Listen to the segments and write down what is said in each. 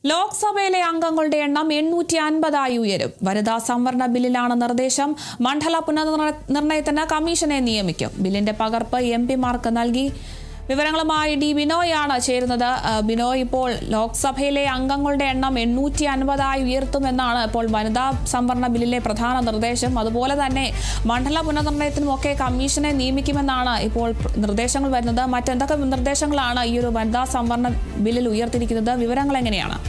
ലോക്സഭയിലെ അംഗങ്ങളുടെ എണ്ണം 850 ഉയരും. വനിതാ സംവരണ ബില്ലിലാണ് നിർദ്ദേശം. മണ്ഡല പുനർനിർണയത്തിന് കമ്മീഷനെ നിയമിക്കും. ബില്ലിന്റെ പകർപ്പ് എംപിമാർക്ക് നൽകി. വിവരങ്ങളുമായി ഡി ബിനോയാണ് ചേരുന്നത്. ബിനോയ്, ഇപ്പോൾ ലോക്സഭയിലെ അംഗങ്ങളുടെ എണ്ണം 850 ഉയർത്തുമെന്നാണ് ഇപ്പോൾ വനിതാ സംവരണ ബില്ലിലെ പ്രധാന നിർദ്ദേശം. അതുപോലെ തന്നെ മണ്ഡല പുനർനിർണയത്തിനുമൊക്കെ കമ്മീഷനെ നിയമിക്കുമെന്നാണ് ഇപ്പോൾ നിർദ്ദേശങ്ങൾ വരുന്നത്. മറ്റെന്തൊക്കെ നിർദ്ദേശങ്ങളാണ് ഈ ഒരു വനിതാ സംവരണ ബില്ലിൽ ഉയർത്തിയിരിക്കുന്നത്? വിവരങ്ങൾ എങ്ങനെയാണ്?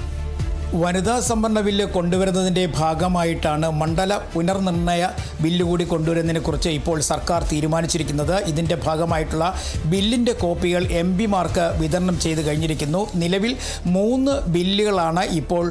വനിതാ സംവരണ ബില്ല് കൊണ്ടുവരുന്നതിൻ്റെ ഭാഗമായിട്ടാണ് മണ്ഡല പുനർനിർണയ ബില്ല് കൂടി കൊണ്ടുവരുന്നതിനെക്കുറിച്ച് ഇപ്പോൾ സർക്കാർ തീരുമാനിച്ചിരിക്കുന്നത്. ഇതിൻ്റെ ഭാഗമായിട്ടുള്ള ബില്ലിൻ്റെ കോപ്പികൾ എംപിമാർക്ക് വിതരണം ചെയ്ത് കഴിഞ്ഞിരിക്കുന്നു. നിലവിൽ 3 ബില്ലുകളാണ് ഇപ്പോൾ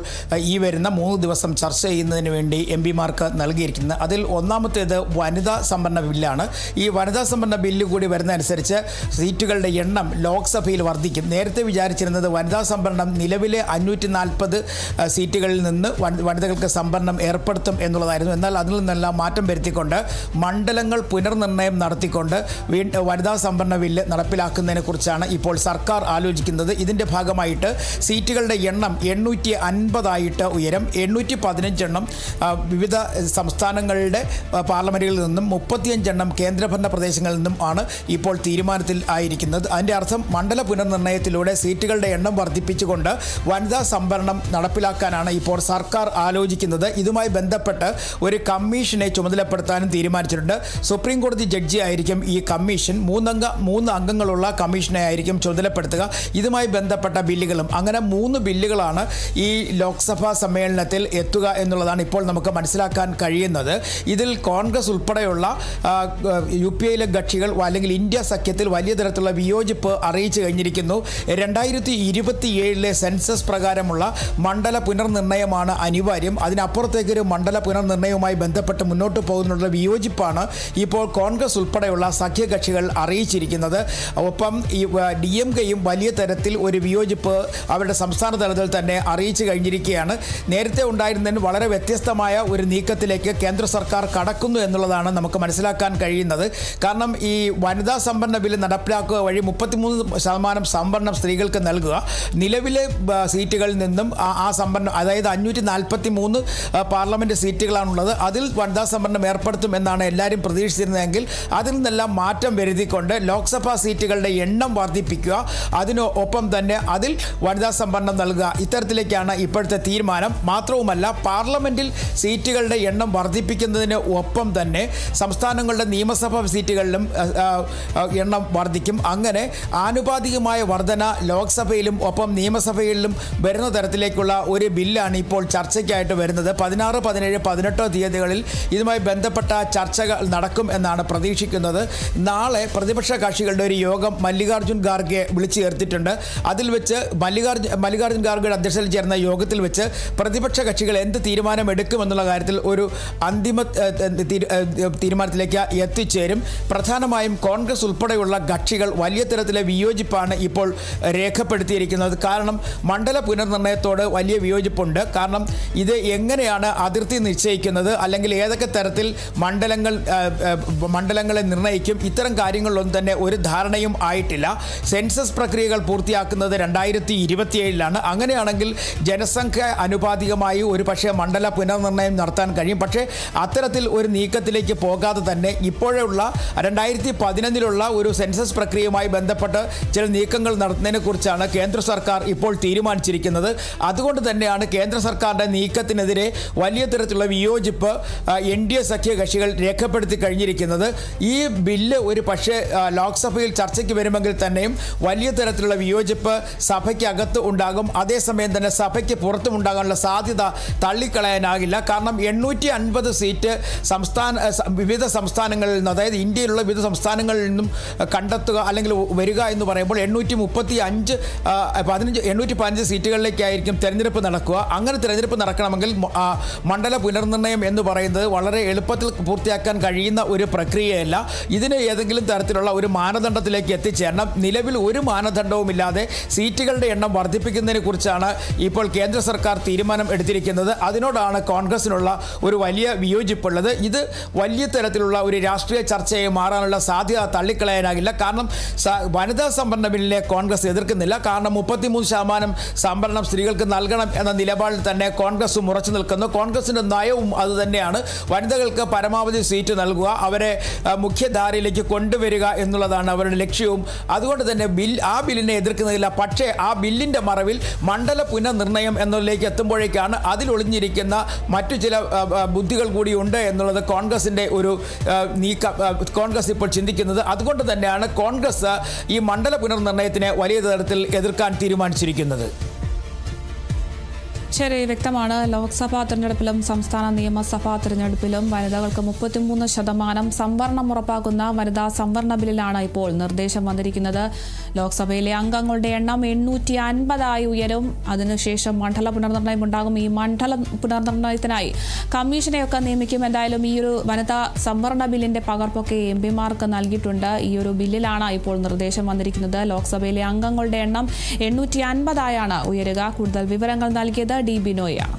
ഈ വരുന്ന 3 ദിവസം ചർച്ച ചെയ്യുന്നതിന് വേണ്ടി എംപിമാർക്ക് നൽകിയിരിക്കുന്നത്. അതിൽ ഒന്നാമത്തേത് വനിതാ സംവരണ ബില്ലാണ്. ഈ വനിതാ സംവരണ ബില്ല് കൂടി വരുന്നതനുസരിച്ച് സീറ്റുകളുടെ എണ്ണം ലോക്സഭയിൽ വർദ്ധിക്കും. നേരത്തെ വിചാരിച്ചിരുന്നത് വനിതാ സംവരണം നിലവിലെ 540 സീറ്റുകളിൽ നിന്ന് വനിതകൾക്ക് സംവരണം ഏർപ്പെടുത്തും എന്നുള്ളതായിരുന്നു. എന്നാൽ അതിൽ നിന്നെല്ലാം മാറ്റം വരുത്തിക്കൊണ്ട് മണ്ഡലങ്ങൾ പുനർനിർണയം നടത്തിക്കൊണ്ട് വനിതാ സംവരണ ബില്ല് നടപ്പിലാക്കുന്നതിനെക്കുറിച്ചാണ് ഇപ്പോൾ സർക്കാർ ആലോചിക്കുന്നത്. ഇതിൻ്റെ ഭാഗമായിട്ട് സീറ്റുകളുടെ എണ്ണം 850 ഉയരും. 815 വിവിധ സംസ്ഥാനങ്ങളുടെ പാർലമെൻറ്റുകളിൽ നിന്നും 35 കേന്ദ്രഭരണ പ്രദേശങ്ങളിൽ നിന്നും ആണ് ഇപ്പോൾ തീരുമാനത്തിൽ ആയിരിക്കുന്നത്. അതിൻ്റെ അർത്ഥം മണ്ഡല പുനർനിർണയത്തിലൂടെ സീറ്റുകളുടെ എണ്ണം വർദ്ധിപ്പിച്ചുകൊണ്ട് വനിതാ സംവരണം നടപ്പിലാക്കാനാണ് ഇപ്പോൾ സർക്കാർ ആലോചിക്കുന്നത്. ഇതുമായി ബന്ധപ്പെട്ട് ഒരു കമ്മീഷനെ ചുമതലപ്പെടുത്താനും തീരുമാനിച്ചിട്ടുണ്ട്. സുപ്രീം കോടതി ജഡ്ജി ആയിരിക്കും ഈ കമ്മീഷൻ. 3 അംഗങ്ങളുള്ള കമ്മീഷനെ ആയിരിക്കും ചുമതലപ്പെടുത്തുക. ഇതുമായി ബന്ധപ്പെട്ട ബില്ലുകളും അങ്ങനെ 3 ബില്ലുകളാണ് ഈ ലോക്സഭാ സമ്മേളനത്തിൽ എത്തുക എന്നുള്ളതാണ് ഇപ്പോൾ നമുക്ക് മനസ്സിലാക്കാൻ കഴിയുന്നത്. ഇതിൽ കോൺഗ്രസ് ഉൾപ്പെടെയുള്ള UPA കക്ഷികൾ അല്ലെങ്കിൽ ഇന്ത്യ സഖ്യത്തിൽ വലിയ തരത്തിലുള്ള വിയോജിപ്പ് അറിയിച്ചു കഴിഞ്ഞിരിക്കുന്നു. 2027 സെൻസസ് പ്രകാരമുള്ള മണ്ഡല പുനർനിർണയമാണ് അനിവാര്യം. അതിനപ്പുറത്തേക്കൊരു മണ്ഡല പുനർനിർണയവുമായി ബന്ധപ്പെട്ട് മുന്നോട്ട് പോകുന്നതിനുള്ള വിയോജിപ്പാണ് ഇപ്പോൾ കോൺഗ്രസ് ഉൾപ്പെടെയുള്ള സഖ്യകക്ഷികൾ അറിയിച്ചിരിക്കുന്നത്. ഒപ്പം ഈ DMKയും വലിയ തരത്തിൽ ഒരു വിയോജിപ്പ് അവരുടെ സംസ്ഥാന തലത്തിൽ തന്നെ അറിയിച്ചു കഴിഞ്ഞിരിക്കുകയാണ്. നേരത്തെ ഉണ്ടായിരുന്നതിന് വളരെ വ്യത്യസ്തമായ ഒരു നീക്കത്തിലേക്ക് കേന്ദ്ര സർക്കാർ കടക്കുന്നു എന്നുള്ളതാണ് നമുക്ക് മനസ്സിലാക്കാൻ കഴിയുന്നത്. കാരണം ഈ വനിതാ സംവരണ ബില്ല് നടപ്പിലാക്കുക വഴി 33% സംവരണം സ്ത്രീകൾക്ക് നൽകുക, നിലവിലെ സീറ്റുകളിൽ നിന്നും ആ സംവരണം, അതായത് 543 പാർലമെൻറ്റ് സീറ്റുകളാണുള്ളത്, അതിൽ വനിതാ സംവരണം ഏർപ്പെടുത്തും എന്നാണ് എല്ലാവരും പ്രതീക്ഷിച്ചിരുന്നതെങ്കിൽ അതിൽ നിന്നെല്ലാം മാറ്റം വരുത്തിക്കൊണ്ട് ലോക്സഭാ സീറ്റുകളുടെ എണ്ണം വർദ്ധിപ്പിക്കുക, അതിനൊപ്പം തന്നെ അതിൽ വനിതാ സംവരണം നൽകുക, ഇത്തരത്തിലേക്കാണ് ഇപ്പോഴത്തെ തീരുമാനം. മാത്രവുമല്ല, പാർലമെൻറ്റിൽ സീറ്റുകളുടെ എണ്ണം വർദ്ധിപ്പിക്കുന്നതിന് ഒപ്പം തന്നെ സംസ്ഥാനങ്ങളുടെ നിയമസഭാ സീറ്റുകളിലും എണ്ണം വർദ്ധിക്കും. അങ്ങനെ ആനുപാതികമായ വർധന ലോക്സഭയിലും ഒപ്പം നിയമസഭയിലും വരുന്ന തരത്തിലേക്കുള്ള ഒരു ബില്ലാണ് ഇപ്പോൾ ചർച്ചയ്ക്കായിട്ട് വരുന്നത്. 16, 17, 18 തീയതികളിൽ ഇതുമായി ബന്ധപ്പെട്ട ചർച്ചകൾ നടക്കും എന്നാണ് പ്രതീക്ഷിക്കുന്നത്. നാളെ പ്രതിപക്ഷ കക്ഷികളുടെ ഒരു യോഗം മല്ലികാർജ്ജുൻ ഖാർഗെ വിളിച്ചു ചേർത്തിട്ടുണ്ട്. അതിൽ വെച്ച് മല്ലികാർജ്ജുൻ ഖാർഗെയുടെ അധ്യക്ഷതയിൽ ചേർന്ന യോഗത്തിൽ വെച്ച് പ്രതിപക്ഷ കക്ഷികൾ എന്ത് തീരുമാനമെടുക്കുമെന്നുള്ള കാര്യത്തിൽ ഒരു അന്തിമ തീരുമാനത്തിലേക്ക് എത്തിച്ചേരും. പ്രധാനമായും കോൺഗ്രസ് ഉൾപ്പെടെയുള്ള കക്ഷികൾ വലിയ തരത്തിലെ വിയോജിപ്പാണ് ഇപ്പോൾ രേഖപ്പെടുത്തിയിരിക്കുന്നത്. കാരണം മണ്ഡല പുനർനിർണയത്തോട് വലിയ വിയോജിപ്പുണ്ട്. കാരണം ഇത് എങ്ങനെയാണ് അതിർത്തി നിശ്ചയിക്കുന്നത്, അല്ലെങ്കിൽ ഏതൊക്കെ തരത്തിൽ മണ്ഡലങ്ങളെ നിർണ്ണയിക്കും, ഇത്തരം കാര്യങ്ങളിലൊന്നും തന്നെ ഒരു ധാരണയും ആയിട്ടില്ല. സെൻസസ് പ്രക്രിയകൾ പൂർത്തിയാക്കുന്നത് 2027 അങ്ങനെയാണെങ്കിൽ ജനസംഖ്യ അനുപാതികമായി ഒരു പക്ഷേ മണ്ഡല പുനർനിർണയം നടത്താൻ കഴിയും. പക്ഷേ അത്തരത്തിൽ ഒരു നീക്കത്തിലേക്ക് പോകാതെ തന്നെ ഇപ്പോഴുള്ള 2011 ഒരു സെൻസസ് പ്രക്രിയയുമായി ബന്ധപ്പെട്ട് ചില നീക്കങ്ങൾ നടത്തുന്നതിനെ കുറിച്ചാണ് കേന്ദ്ര സർക്കാർ ഇപ്പോൾ തീരുമാനിച്ചിരിക്കുന്നത്. അതുകൊണ്ട് തന്നെയാണ് കേന്ദ്ര സർക്കാരിൻ്റെ നീക്കത്തിനെതിരെ വലിയ തരത്തിലുള്ള വിയോജിപ്പ് NDA സഖ്യകക്ഷികൾ രേഖപ്പെടുത്തി കഴിഞ്ഞിരിക്കുന്നത്. ഈ ബില്ല് ഒരു പക്ഷേ ലോക്സഭയിൽ ചർച്ചയ്ക്ക് വരുമെങ്കിൽ തന്നെയും വലിയ തരത്തിലുള്ള വിയോജിപ്പ് സഭയ്ക്കകത്ത് ഉണ്ടാകും. അതേസമയം തന്നെ സഭയ്ക്ക് പുറത്തും ഉണ്ടാകാനുള്ള സാധ്യത തള്ളിക്കളയാനാകില്ല. കാരണം 850 സീറ്റ് വിവിധ സംസ്ഥാനങ്ങളിൽ നിന്ന്, അതായത് ഇന്ത്യയിലുള്ള വിവിധ സംസ്ഥാനങ്ങളിൽ നിന്നും കണ്ടെത്തുക അല്ലെങ്കിൽ വരിക എന്ന് പറയുമ്പോൾ 815 സീറ്റുകളിലേക്കായിരിക്കും തെരഞ്ഞെടുപ്പ് നടക്കുക. അങ്ങനെ തെരഞ്ഞെടുപ്പ് നടക്കണമെങ്കിൽ മണ്ഡല പുനർനിർണയം എന്ന് പറയുന്നത് വളരെ എളുപ്പത്തിൽ പൂർത്തിയാക്കാൻ കഴിയുന്ന ഒരു പ്രക്രിയയല്ല. ഇതിന് ഏതെങ്കിലും തരത്തിലുള്ള ഒരു മാനദണ്ഡത്തിലേക്ക് എത്തിച്ചേരണം. നിലവിൽ ഒരു മാനദണ്ഡവുമില്ലാതെ സീറ്റുകളുടെ എണ്ണം വർദ്ധിപ്പിക്കുന്നതിനെ കുറിച്ചാണ് ഇപ്പോൾ കേന്ദ്ര സർക്കാർ തീരുമാനം എടുത്തിരിക്കുന്നത്. അതിനോടാണ് കോൺഗ്രസിനുള്ള ഒരു വലിയ വിയോജിപ്പുള്ളത്. ഇത് വലിയ തരത്തിലുള്ള ഒരു രാഷ്ട്രീയ ചർച്ചയെ മാറാനുള്ള സാധ്യത തള്ളിക്കളയാനാകില്ല. കാരണം വനിതാ സംവരണ ബില്ലിനെ കോൺഗ്രസ് എതിർക്കുന്നില്ല. കാരണം 33% സംവരണം സ്ത്രീകൾക്ക് നൽകണം നൽകണം എന്ന നിലപാടിൽ തന്നെ കോൺഗ്രസും ഉറച്ചു നിൽക്കുന്നു. കോൺഗ്രസിന്റെ നയവും അതുതന്നെയാണ്. വനിതകൾക്ക് പരമാവധി സീറ്റ് നൽകുക, അവരെ മുഖ്യധാരയിലേക്ക് കൊണ്ടുവരിക എന്നുള്ളതാണ് അവരുടെ ലക്ഷ്യവും. അതുകൊണ്ട് തന്നെ ആ ബില്ലിനെ എതിർക്കുന്നില്ല. പക്ഷേ ആ ബില്ലിന്റെ മറവിൽ മണ്ഡല പുനർനിർണയം എന്നതിലേക്ക് എത്തുമ്പോഴേക്കാണ് അതിലൊളിഞ്ഞിരിക്കുന്ന മറ്റു ചില ബുദ്ധികൾ കൂടിയുണ്ട് എന്നുള്ളത് കോൺഗ്രസിന്റെ ഒരു കോൺഗ്രസ് ഇപ്പോൾ ചിന്തിക്കുന്നത്. അതുകൊണ്ട് തന്നെയാണ് കോൺഗ്രസ് ഈ മണ്ഡല പുനർനിർണയത്തിനെ വലിയ തരത്തിൽ എതിർക്കാൻ തീരുമാനിച്ചിരിക്കുന്നത്. ശരി, വ്യക്തമാണ്. ലോക്സഭാ തിരഞ്ഞെടുപ്പിലും സംസ്ഥാന നിയമസഭാ തിരഞ്ഞെടുപ്പിലും വനിതകൾക്ക് 33% സംവരണം ഉറപ്പാക്കുന്ന വനിതാ സംവരണ ബില്ലിലാണ് ഇപ്പോൾ നിർദ്ദേശം വന്നിരിക്കുന്നത്. ലോക്സഭയിലെ അംഗങ്ങളുടെ എണ്ണം 850 ഉയരും. അതിനുശേഷം മണ്ഡല പുനർനിർണയം ഉണ്ടാകും. ഈ മണ്ഡല പുനർനിർണയത്തിനായി കമ്മീഷനെയൊക്കെ നിയമിക്കും. എന്തായാലും ഈ ഒരു വനിതാ സംവരണ ബില്ലിന്റെ പകർപ്പൊക്കെ MP-മാർക്ക് നൽകിയിട്ടുണ്ട്. ഈ ഒരു ബില്ലിലാണ് ഇപ്പോൾ നിർദ്ദേശം വന്നിരിക്കുന്നത്. ലോക്സഭയിലെ അംഗങ്ങളുടെ എണ്ണം 850 ഉയരുക. കൂടുതൽ വിവരങ്ങൾ നൽകിയത് D. ബിനോയാണ്.